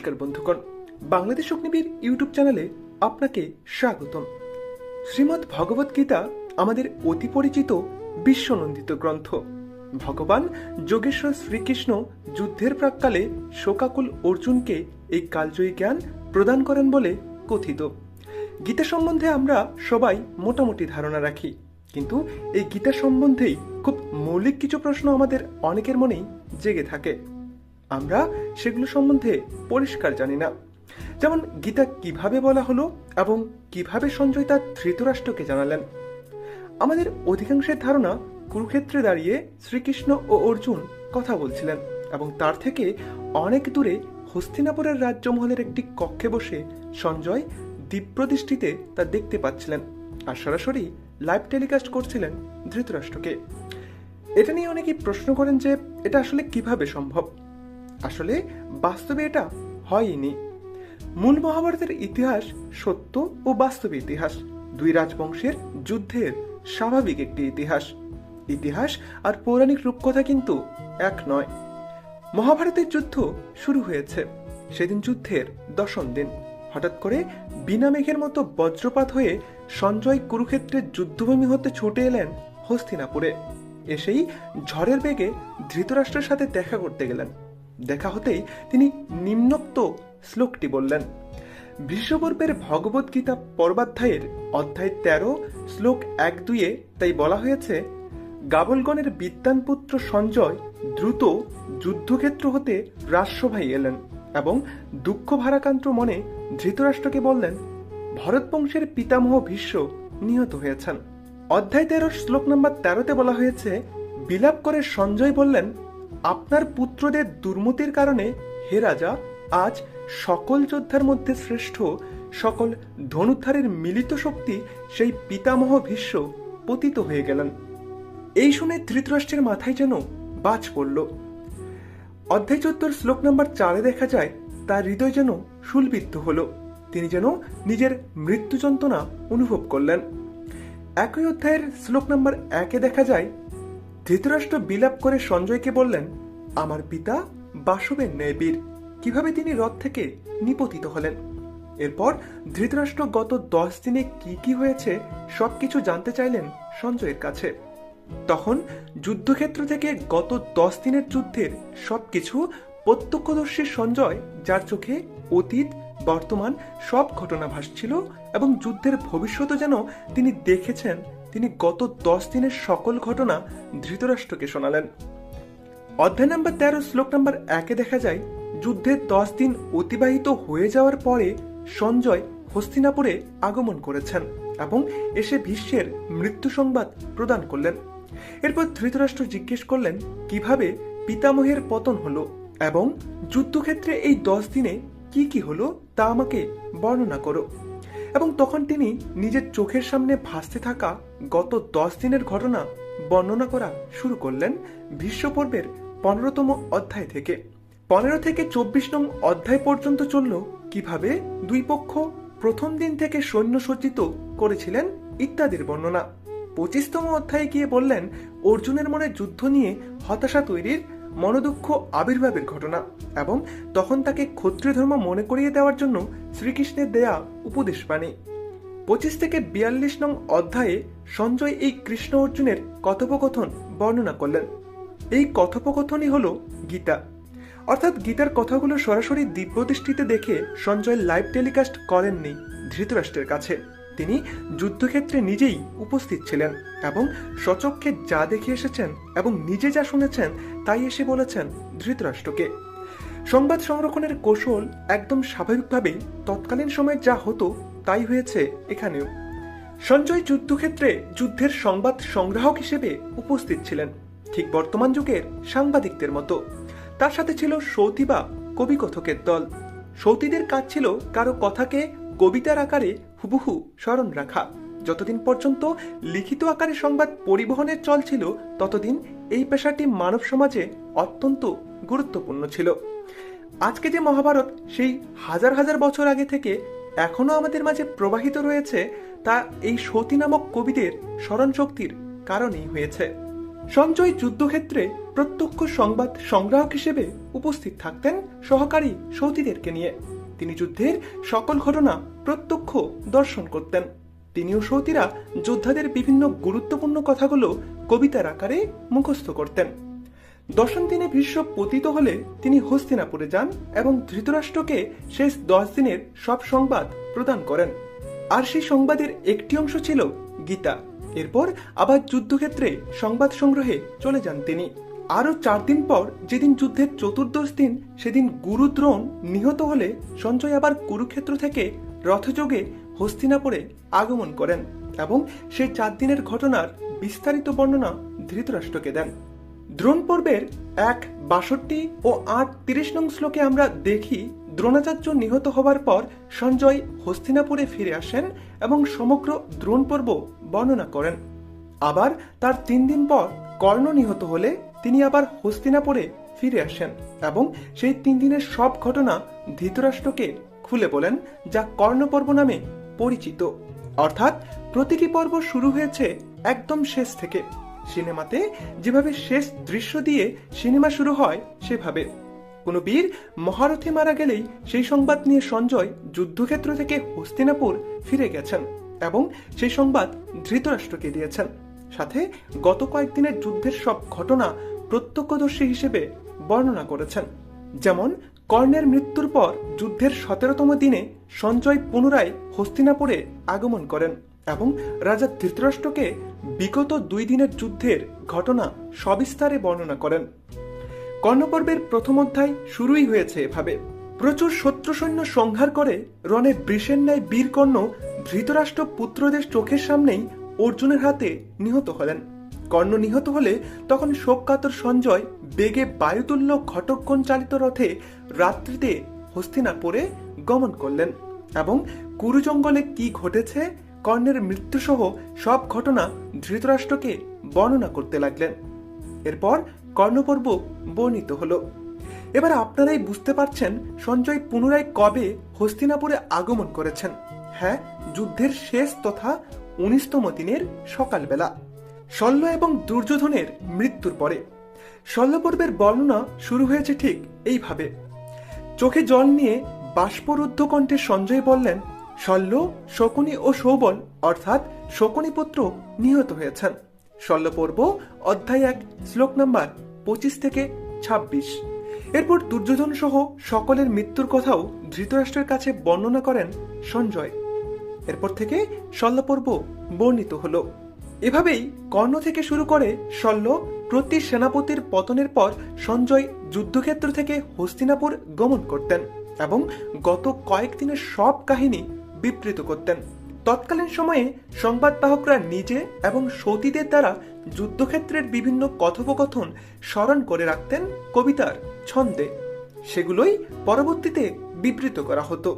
নমস্কার বন্ধুগণ, বাংলাদেশ অগ্নিবীর ইউটিউব চ্যানেলে আপনাকে স্বাগতম। শ্রীমদ্ ভগবত গীতা আমাদের অতি পরিচিত বিশ্বনন্দিত গ্রন্থ। ভগবান যোগেশ্বর শ্রীকৃষ্ণ যুদ্ধের প্রাক্কালে শোকাকুল অর্জুনকে এই কালজয়ী জ্ঞান প্রদান করেন বলে কথিত। গীতা সম্বন্ধে আমরা সবাই মোটামুটি ধারণা রাখি, কিন্তু এই গীতা সম্বন্ধেই খুব মৌলিক কিছু প্রশ্ন আমাদের অনেকের মনেই জেগে থাকে। আমরা সেগুলো সম্বন্ধে পরিষ্কার জানি না। যেমন গীতা কিভাবে বলা হলো এবং কিভাবে সঞ্জয় তার ধৃতরাষ্ট্রকে জানালেন। আমাদের অধিকাংশের ধারণা কুরুক্ষেত্রে দাঁড়িয়ে শ্রীকৃষ্ণ ও অর্জুন কথা বলছিলেন এবং তার থেকে অনেক দূরে হস্তিনাপুরের রাজ্যমহলের একটি কক্ষে বসে সঞ্জয় দিব্যদৃষ্টিতে তা দেখতে পাচ্ছিলেন আর সরাসরি লাইভ টেলিকাস্ট করছিলেন ধৃতরাষ্ট্রকে। এটা নিয়ে অনেকেই প্রশ্ন করেন যে এটা আসলে কিভাবে সম্ভব। আসলে বাস্তবে এটা হয়নি। মূল মহাভারতের ইতিহাস সত্য ও বাস্তব ইতিহাস, দুই রাজবংশের যুদ্ধের স্বাভাবিক একটি ইতিহাস। ইতিহাস আর পৌরাণিক রূপকথা কিন্তু এক নয়। মহাভারতের যুদ্ধ শুরু হয়েছে সেদিন যুদ্ধের 10ম দিন। হঠাৎ করে বিনা মেঘের মতো বজ্রপাত হয়ে সঞ্জয় কুরুক্ষেত্রের যুদ্ধভূমি হতে ছুটে এলেন হস্তিনাপুরে। এসেই ঝড়ের বেগে ধৃতরাষ্ট্রের সাথে দেখা করতে গেলেন। দেখা হতেই তিনি নিম্নোক্ত শ্লোকটি বললেন। ভীষ্মপর্বের ভগবত গীতা পর্বাধ্যায়ের অধ্যায় 13 শ্লোক 1-2 তাই বলা হয়েছে, গাবলগণের বিদ্বান পুত্র সঞ্জয় দ্রুত যুদ্ধক্ষেত্র হতে রাজসভায় এলেন এবং দুঃখ ভারাক্রান্ত মনে ধৃতরাষ্ট্রকে বললেন, ভরতবংশের পিতামহ ভীষ্ম নিহত হয়েছেন। অধ্যায় 13 শ্লোক নম্বর 13-তে বলা হয়েছে, বিলাপ করে সঞ্জয় বললেন, আপনার পুত্রদের দুর্মতির কারণে হে রাজা, আজ সকল যোদ্ধার মধ্যে শ্রেষ্ঠ, সকল ধনুধারের মিলিত শক্তি সেই পিতামহ ভীষ্ম পতিত হয়ে গেলেন। এই শুনে ধৃতরাষ্ট্রের মাথায় যেন বাজ পড়ল। অধ্যায় 14 শ্লোক নম্বর 4-এ দেখা যায় তার হৃদয় যেন শুলবিদ্ধ হল। তিনি যেন নিজের মৃত্যু যন্ত্রণা অনুভব করলেন। একই অধ্যায়ের শ্লোক নম্বর 1-এ দেখা যায় ধৃতরাষ্ট্র বিলাপ করে সঞ্জয়কে বললেন, আমার পিতা বাসবের ন্যায় বীর, কিভাবে তিনি রথ থেকে নিপতিত হলেন। এরপর ধৃতরাষ্ট্র গত 10 দিনে কি কি হয়েছে সবকিছু জানতে চাইলেন সঞ্জয়ের কাছে। তখন যুদ্ধক্ষেত্র থেকে গত 10 দিনের যুদ্ধের সবকিছু প্রত্যক্ষদর্শী সঞ্জয়, যার চোখে অতীত বর্তমান সব ঘটনা ভাসছিল এবং যুদ্ধের ভবিষ্যৎ যেন তিনি দেখেছেন, তিনি গত 10 দিনের সকল ঘটনা ধৃতরাষ্ট্রকে শোনালেন। অধ্যায় নম্বর 13 শ্লোক নম্বর 1-এ দেখা যায়, যুদ্ধের 10 দিন অতিবাহিত হয়ে যাওয়ার পরে সঞ্জয় হস্তিনাপুরে আগমন করেছেন এবং এসে ভীষ্মের মৃত্যু সংবাদ প্রদান করলেন। এরপর ধৃতরাষ্ট্র জিজ্ঞেস করলেন, কিভাবে পিতামহের পতন হলো এবং যুদ্ধক্ষেত্রে এই 10 দিনে কি কি হলো তা আমাকে বর্ণনা করো। এবং তখন তিনি নিজের চোখের সামনে ভাসতে থাকা গত 10 দিনের ঘটনা বর্ণনা করা শুরু করলেন ভীষ্মপর্বের 15তম অধ্যায় থেকে। 15 থেকে 24 নং অধ্যায় পর্যন্ত চলল কিভাবে দুই পক্ষ প্রথম দিন থেকে সৈন্য সজ্জিত করেছিলেন ইত্যাদির বর্ণনা। 25তম অধ্যায়ে গিয়ে বললেন অর্জুনের মনে যুদ্ধ নিয়ে হতাশা তৈরির, মনোদুঃখ আবির্ভাবের ঘটনা এবং তখন তাকে ক্ষত্রিয় ধর্ম মনে করিয়ে দেওয়ার জন্য শ্রীকৃষ্ণের দেয়া উপদেশ বাণী। 25 থেকে 42 নং অধ্যায়ে সঞ্জয় এই কৃষ্ণ অর্জুনের কথোপকথন বর্ণনা করলেন। এই কথোপকথনই হলো গীতা। অর্থাৎ গীতার কথাগুলো সরাসরি দিব্যদৃষ্টিতে দেখে সঞ্জয় লাইভ টেলিকাস্ট করেননি ধৃতরাষ্ট্রের কাছে। তিনি যুদ্ধক্ষেত্রে নিজেই উপস্থিত ছিলেন এবং স্বচক্ষে যা দেখে এসেছেন এবং নিজে যা শুনেছেন তাই এসে বলেছেন ধৃতরাষ্ট্রকে। সংবাদ সংরক্ষণের কৌশল একদম স্বাভাবিকভাবেই তৎকালীন সময়ে যা হতো তাই হয়েছে এখানেও। সঞ্জয় যুদ্ধক্ষেত্রে যুদ্ধের সংবাদ সংগ্রাহক হিসেবে উপস্থিত ছিলেন, ঠিক বর্তমান যুগের সাংবাদিকদের মতো। তার সাথে ছিল সৌতি বা কবিকথকের দল। সৌতিদের কাজ ছিল কারো কথাকে কবিতার আকারে হুবহু স্মরণ রাখা। যতদিন পর্যন্ত লিখিত আকারে সংবাদ পরিবহনের চল ছিল ততদিন এই পেশাটি মানব সমাজে অত্যন্ত গুরুত্বপূর্ণ ছিল। আজকে যে মহাভারত সেই হাজার হাজার বছর আগে থেকে এখনো আমাদের মাঝে প্রবাহিত রয়েছে তা এই সতী নামক কবিদের স্মরণ শক্তির কারণেই হয়েছে। সঞ্জয় যুদ্ধক্ষেত্রে প্রত্যক্ষ সংবাদ সংগ্রাহক হিসেবে উপস্থিত থাকতেন সহকারী সৌতিদেরকে নিয়ে। তিনি যুদ্ধের সকল ঘটনা প্রত্যক্ষ দর্শন করতেন। তিনি ও সৌতিরা যোদ্ধাদের বিভিন্ন গুরুত্বপূর্ণ কথাগুলো কবিতার আকারে মুখস্থ করতেন। দশম দিনে ভীষ্ম পতিত হলে তিনি হস্তিনাপুরে যান এবং ধৃতরাষ্ট্রকে শেষ 10 দিনের সব সংবাদ প্রদান করেন। আর সেই সংবাদের একটি অংশ ছিল গীতা। এরপর আবার যুদ্ধক্ষেত্রে সংবাদ সংগ্রহে চলে যান তিনি। আরো 4 দিন পর, যেদিন যুদ্ধের চতুর্দশ দিন, সেদিন গুরু দ্রোণ নিহত হলে সঞ্জয় আবার কুরুক্ষেত্র থেকে রথযোগে হস্তিনাপুরে আগমন করেন এবং সেই 4 দিনের ঘটনার বিস্তারিত বর্ণনা ধৃতরাষ্ট্রকে দেন। দ্রোণ পর্বের 1:62 ও 8:30 নং শ্লোকে আমরা দেখি, দ্রোণাচার্য নিহত হবার পর সঞ্জয় হস্তিনাপুরে ফিরে আসেন এবং সমগ্র দ্রোণ পর্ব বর্ণনা করেন। আবার তার 3 দিন পর কর্ণ নিহত হলে তিনি আবার হস্তিনাপুরে ফিরে আসেন এবং সেই 3 দিনের সব ঘটনা ধৃতরাষ্ট্রকে খুলে বলেন, যা কর্ণ পর্ব নামে পরিচিত। অর্থাৎ প্রতিটি পর্ব শুরু হয়েছে একদম শেষ থেকে। সিনেমাতে যেভাবে শেষ দৃশ্য দিয়ে সিনেমা শুরু হয় সেভাবে। কোনো বীর মহারথী মারা গেলেই সেই সংবাদ নিয়ে সঞ্জয় যুদ্ধক্ষেত্র থেকে হস্তিনাপুর ফিরে গেছেন এবং সেই সংবাদ ধৃতরাষ্ট্রকে দিয়েছেন। সাথে গত কয়েকদিনের যুদ্ধের সব ঘটনা প্রত্যক্ষদর্শী হিসেবে বর্ণনা করেছেন। যেমন কর্ণের মৃত্যুর পর যুদ্ধের 17তম দিনে সঞ্জয় পুনরায় হস্তিনাপুরে আগমন করেন এবং রাজা ধৃতরাষ্ট্রকে বিগত 2 দিনের যুদ্ধের ঘটনা সবিস্তারে বর্ণনা করেন। কর্ণপর্বের প্রথম অধ্যায় শুরুই হয়েছে এভাবে। প্রচুর শত্রু সৈন্য সংহার করে রণে বৃষের ন্যায় বীর কর্ণ ধৃতরাষ্ট্র পুত্রদের চোখের সামনেই অর্জুনের হাতে নিহত হলেন। কর্ণ নিহত হলে তখন শোককাতর সঞ্জয় বেগে বায়ুতুল্য ঘটকগণ চালিত রথে রাত্রিতে হস্তিনাপুরে গমন করলেন এবং কুরু জঙ্গলে কি ঘটেছে, কর্ণের মৃত্যুসহ সব ঘটনা ধৃতরাষ্ট্রকে বর্ণনা করতে লাগলেন। এরপর কর্ণপর্ব বর্ণিত হলো। এবার আপনারাই বুঝতে পারছেন সঞ্জয় পুনরায় কবে হস্তিনাপুরে আগমন করেছেন। হ্যাঁ, যুদ্ধের শেষ তথা 19তম দিনের সকালবেলা, শল্য এবং দুর্যোধনের মৃত্যুর পরে। শল্য পর্বের বর্ণনা শুরু হয়েছে ঠিক এইভাবে। চোখে জল নিয়ে বাষ্পরুদ্ধ কণ্ঠে সঞ্জয় বললেন, শল্য, শকুনি ও সৌবল অর্থাৎ শকুনিপুত্র নিহত হয়েছেন। শল্য পর্ব অধ্যায় 1 শ্লোক নাম্বার 25 থেকে 26। এরপর দুর্যোধন সহ সকলের মৃত্যুর কথাও ধৃতরাষ্ট্রের কাছে বর্ণনা করেন সঞ্জয়। এরপর থেকে শল্য পর্ব বর্ণিত হলো। এভাবেই কর্ণ থেকে শুরু করে শল্য প্রতি সেনাপতির পতনের পর সঞ্জয় যুদ্ধক্ষেত্র থেকে হস্তিনাপুর গমন করতেন এবং গত কয়েকদিনের সব কাহিনী বিবৃত করতেন। তৎকালীন সময়ে সংবাদবাহকরা নিজে এবং সতীদের দ্বারা যুদ্ধক্ষেত্রের বিভিন্ন কথোপকথন স্মরণ করে রাখতেন কবিতার ছন্দে। সেগুলোই পরবর্তীতে বিবৃত করা হতো।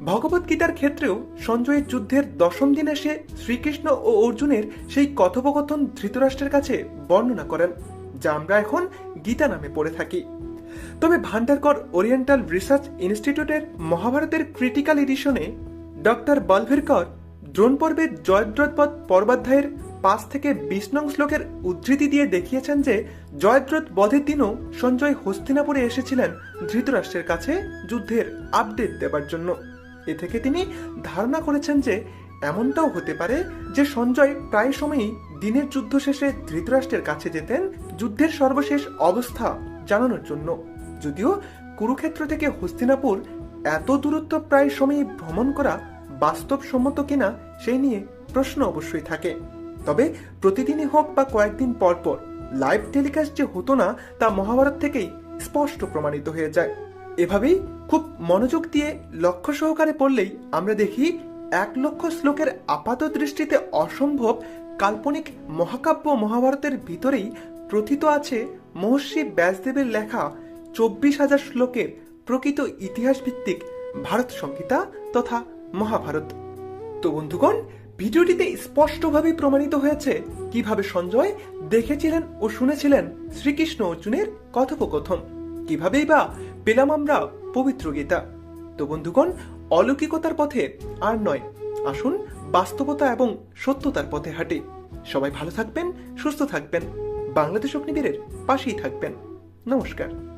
ভগবদ্গীতার ক্ষেত্রেও সঞ্জয়ের যুদ্ধের 10ম দিনে এসে শ্রীকৃষ্ণ ও অর্জুনের সেই কথোপকথন ধৃতরাষ্ট্রের কাছে বর্ণনা করেন, যা আমরা এখন গীতা নামে পড়ে থাকি। তবে ভান্ডারকর ওরিয়েন্টাল রিসার্চ ইনস্টিটিউটের মহাভারতের ক্রিটিক্যাল এডিশনে ডক্টর বলভীরকর দ্রোণ পর্বের জয়দ্রথবধ পর্বাধ্যায়ের 5 থেকে 20 নং শ্লোকের উদ্ধৃতি দিয়ে দেখিয়েছেন যে জয়দ্রথ বধের দিনও সঞ্জয় হস্তিনাপুরে এসেছিলেন ধৃতরাষ্ট্রের কাছে যুদ্ধের আপডেট দেবার জন্য। এ থেকে তিনি ধারণা করেছেন যে এমনটাও হতে পারে যে সঞ্জয় প্রায় সময়ই দিনের যুদ্ধ শেষে ধৃতরাষ্ট্রের কাছে যেতেন যুদ্ধের সর্বশেষ অবস্থা জানানোর জন্য। যদিও কুরুক্ষেত্র থেকে হস্তিনাপুর এত দূরত্ব প্রায় সময়ই ভ্রমণ করা বাস্তবসম্মত কিনা সেই নিয়ে প্রশ্ন অবশ্যই থাকে। তবে প্রতিদিনই হোক বা কয়েকদিন পর পর লাইভ টেলিকাস্ট যে হতো না তা মহাভারত থেকেই স্পষ্ট প্রমাণিত হয়ে যায়। এভাবেই খুব মনোযোগ দিয়ে লক্ষ্য সহকারে পড়লেই আমরা দেখি 1 লক্ষ শ্লোকের আপাত দৃষ্টিতে অসম্ভব কাল্পনিক মহাকাব্য মহাভারতের ভিতরেই প্রথিত আছে মহর্ষি ব্যাসদেবের লেখা 24,000 শ্লোকের প্রকৃত ইতিহাস ভিত্তিক ভারত সংহিতা তথা মহাভারত। তো বন্ধুগণ, ভিডিওটিতে স্পষ্টভাবে প্রমাণিত হয়েছে কিভাবে সঞ্জয় দেখেছিলেন ও শুনেছিলেন শ্রীকৃষ্ণ অর্জুনের কথোপকথন, কিভাবেই বা পেলাম আমরা পবিত্র গীতা। তো বন্ধুগণ, অলৌকিকতার পথে আর নয়, আসুন বাস্তবতা এবং সত্যতার পথে হাঁটি। সবাই ভালো থাকবেন, সুস্থ থাকবেন। বাংলাদেশ অগ্নিবীরের পাশেই থাকবেন। নমস্কার।